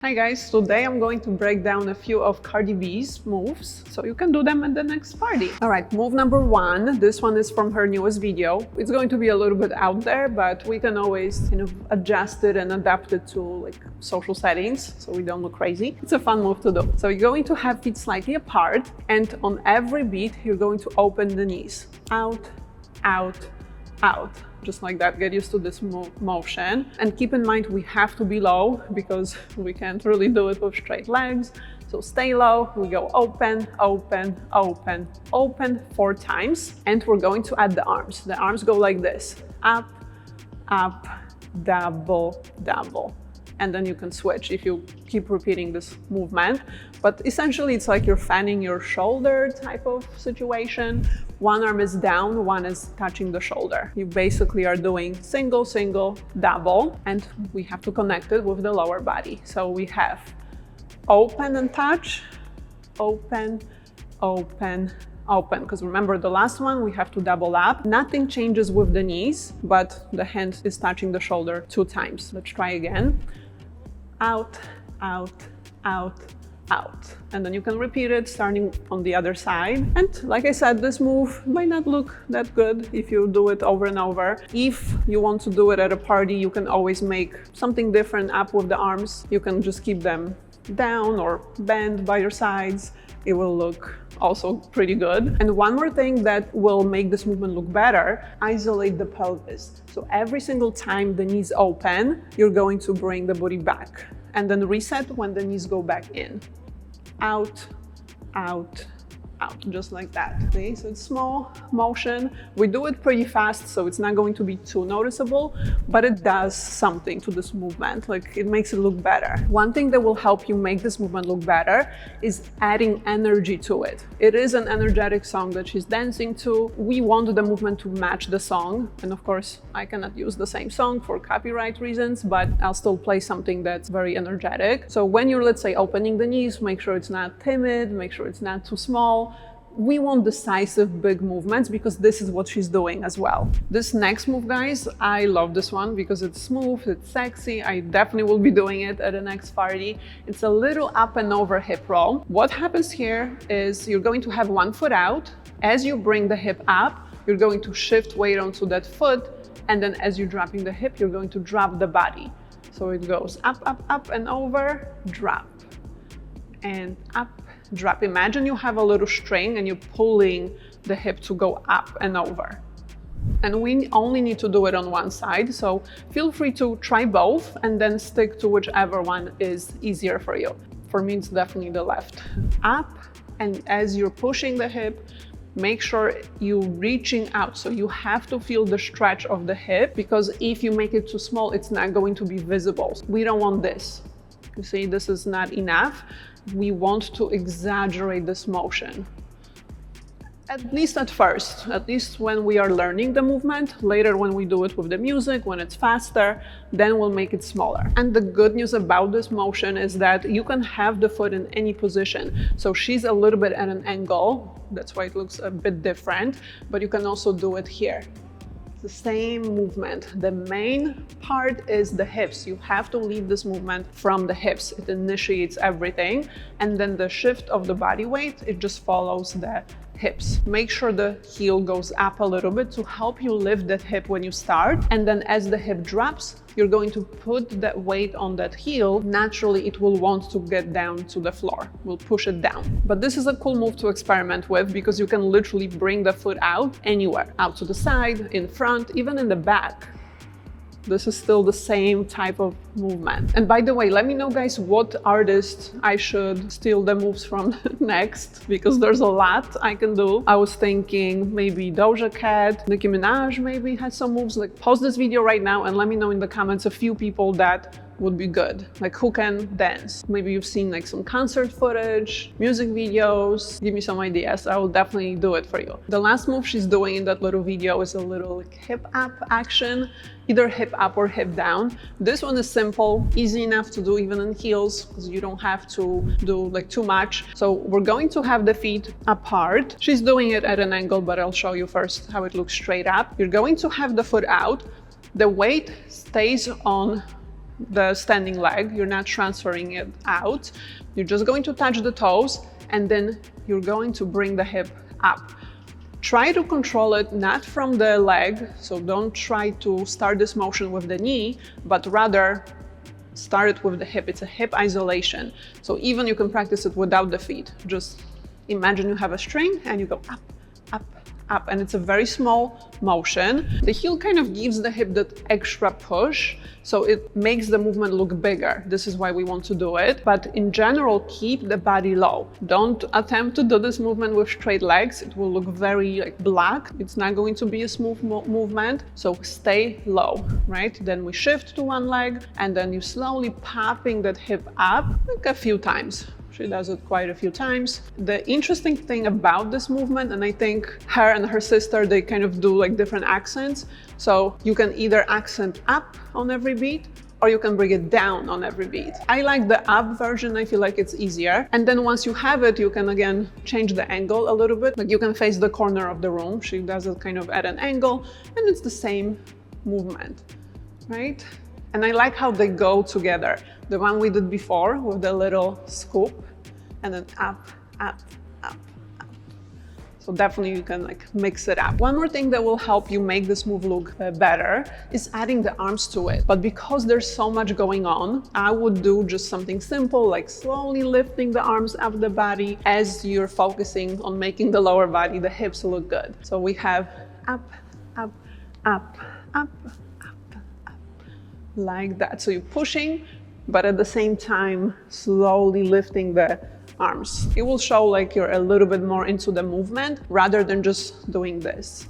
Hi guys, today I'm going to break down a few of Cardi B's moves so you can do them at the next party. Alright, move number one. This one is from her newest video. It's going to be a little bit out there, but we can always adjust it and adapt it to like social settings so we don't look crazy. It's a fun move to do. So you're going to have feet slightly apart, and on every beat you're going to open the knees. Out, out, out. Just like that. Get used to this motion, and keep in mind we have to be low because we can't really do it with straight legs. So stay low. We go open, open, open, open 4 times, and we're going to add the arms. The arms go like this: up, up, double, double. And then you can switch if you keep repeating this movement. But essentially it's like you're fanning your shoulder type of situation. One arm is down, one is touching the shoulder. You basically are doing single, single, double, and we have to connect it with the lower body. So we have open and touch, open, open, open, because remember the last one we have to double up. Nothing changes with the knees, but the hand is touching the shoulder 2 times. Let's try again. Out, out, out, out. And then you can repeat it starting on the other side. And like I said, this move might not look that good if you do it over and over. If you want to do it at a party, you can always make something different up with the arms. You can just keep them down or bend by your sides. It will look also pretty good. And one more thing that will make this movement look better: isolate the pelvis. So every single time the knees open, you're going to bring the booty back, and then reset when the knees go back in. Out, out, out, just like that. Okay, so it's small motion. We do it pretty fast, so it's not going to be too noticeable, but it does something to this movement. Like, it makes it look better. One thing that will help you make this movement look better is adding energy to it. It is an energetic song that she's dancing to. We want the movement to match the song, and of course I cannot use the same song for copyright reasons, but I'll still play something that's very energetic. So when you're, let's say, opening the knees, make sure it's not timid, make sure it's not too small. We want decisive big movements because this is what she's doing as well. This next move, guys, I love this one because it's smooth, it's sexy. I definitely will be doing it at the next party. It's a little up and over hip roll. What happens here is you're going to have one foot out. As you bring the hip up, you're going to shift weight onto that foot, and then as you're dropping the hip, you're going to drop the body. So it goes up, up, up and over, drop, and up, drop. Imagine you have a little string and you're pulling the hip to go up and over. And we only need to do it on one side, so feel free to try both and then stick to whichever one is easier for you. For me, it's definitely the left. Up, and as you're pushing the hip, make sure you're reaching out. So you have to feel the stretch of the hip, because if you make it too small, it's not going to be visible. We don't want this. You see, this is not enough. We want to exaggerate this motion. At least at first, at least when we are learning the movement. Later, when we do it with the music, when it's faster, then we'll make it smaller. And the good news about this motion is that you can have the foot in any position. So she's a little bit at an angle, that's why it looks a bit different, but you can also do it here. The same movement. The main part is the hips. You have to lead this movement from the hips. It initiates everything, and then the shift of the body weight, it just follows the hips. Make sure the heel goes up a little bit to help you lift that hip when you start, and then as the hip drops, you're going to put that weight on that heel. Naturally, it will want to get down to the floor. We'll push it down. But this is a cool move to experiment with because you can literally bring the foot out anywhere. Out to the side, in front, even in the back. This is still the same type of movement. And by the way, let me know, guys, what artist I should steal the moves from next, because there's a lot I can do. I was thinking maybe Doja Cat, Nicki Minaj maybe has some moves. Like, pause this video right now and let me know in the comments a few people that would be good, like who can dance. Maybe you've seen like some concert footage, music videos. Give me some ideas. I will definitely do it for you. The last move she's doing in that little video is a little like hip up action, either hip up or hip down. This one is simple, easy enough to do even in heels, because you don't have to do like too much. So we're going to have the feet apart. She's doing it at an angle, but I'll show you first how it looks straight up. You're going to have the foot out. The weight stays on the standing leg. You're not transferring it out. You're just going to touch the toes, and then you're going to bring the hip up. Try to control it not from the leg, so don't try to start this motion with the knee, but rather start it with the hip. It's a hip isolation. So even you can practice it without the feet. Just imagine you have a string and you go up, up, up, and it's a very small motion. The heel kind of gives the hip that extra push, so it makes the movement look bigger. This is why we want to do it. But in general, keep the body low. Don't attempt to do this movement with straight legs. It will look very black. It's not going to be a smooth movement. So stay low, right? Then we shift to one leg, and then you slowly popping that hip up like a few times. She does it quite a few times. The interesting thing about this movement, and I think her and her sister, they kind of do like different accents. So you can either accent up on every beat, or you can bring it down on every beat. I like the up version. I feel like it's easier. And then once you have it, you can again change the angle a little bit. Like you can face the corner of the room. She does it kind of at an angle, and it's the same movement, right? And I like how they go together. The one we did before with the little scoop, and then up, up, up, up. So definitely you can like mix it up. One more thing that will help you make this move look better is adding the arms to it. But because there's so much going on, I would do just something simple, like slowly lifting the arms up the body as you're focusing on making the lower body, the hips look good. So we have up, up, up, up, like that. So you're pushing, but at the same time, slowly lifting the arms. It will show like you're a little bit more into the movement rather than just doing this.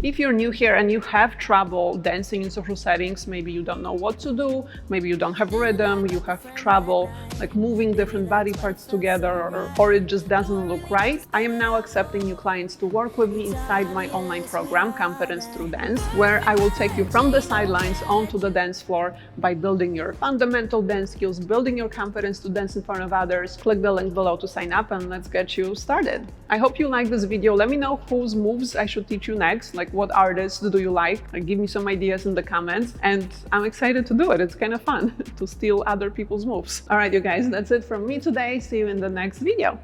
If you're new here and you have trouble dancing in social settings, maybe you don't know what to do, maybe you don't have rhythm, you have trouble like moving different body parts together, or it just doesn't look right, I am now accepting new clients to work with me inside my online program, Confidence Through Dance, where I will take you from the sidelines onto the dance floor by building your fundamental dance skills, building your confidence to dance in front of others. Click the link below to sign up, and let's get you started. I hope you like this video. Let me know whose moves I should teach you next. Like, what artists do you like? Give me some ideas in the comments, and I'm excited to do it. It's kind of fun to steal other people's moves. All right, you guys, that's it from me today. See you in the next video.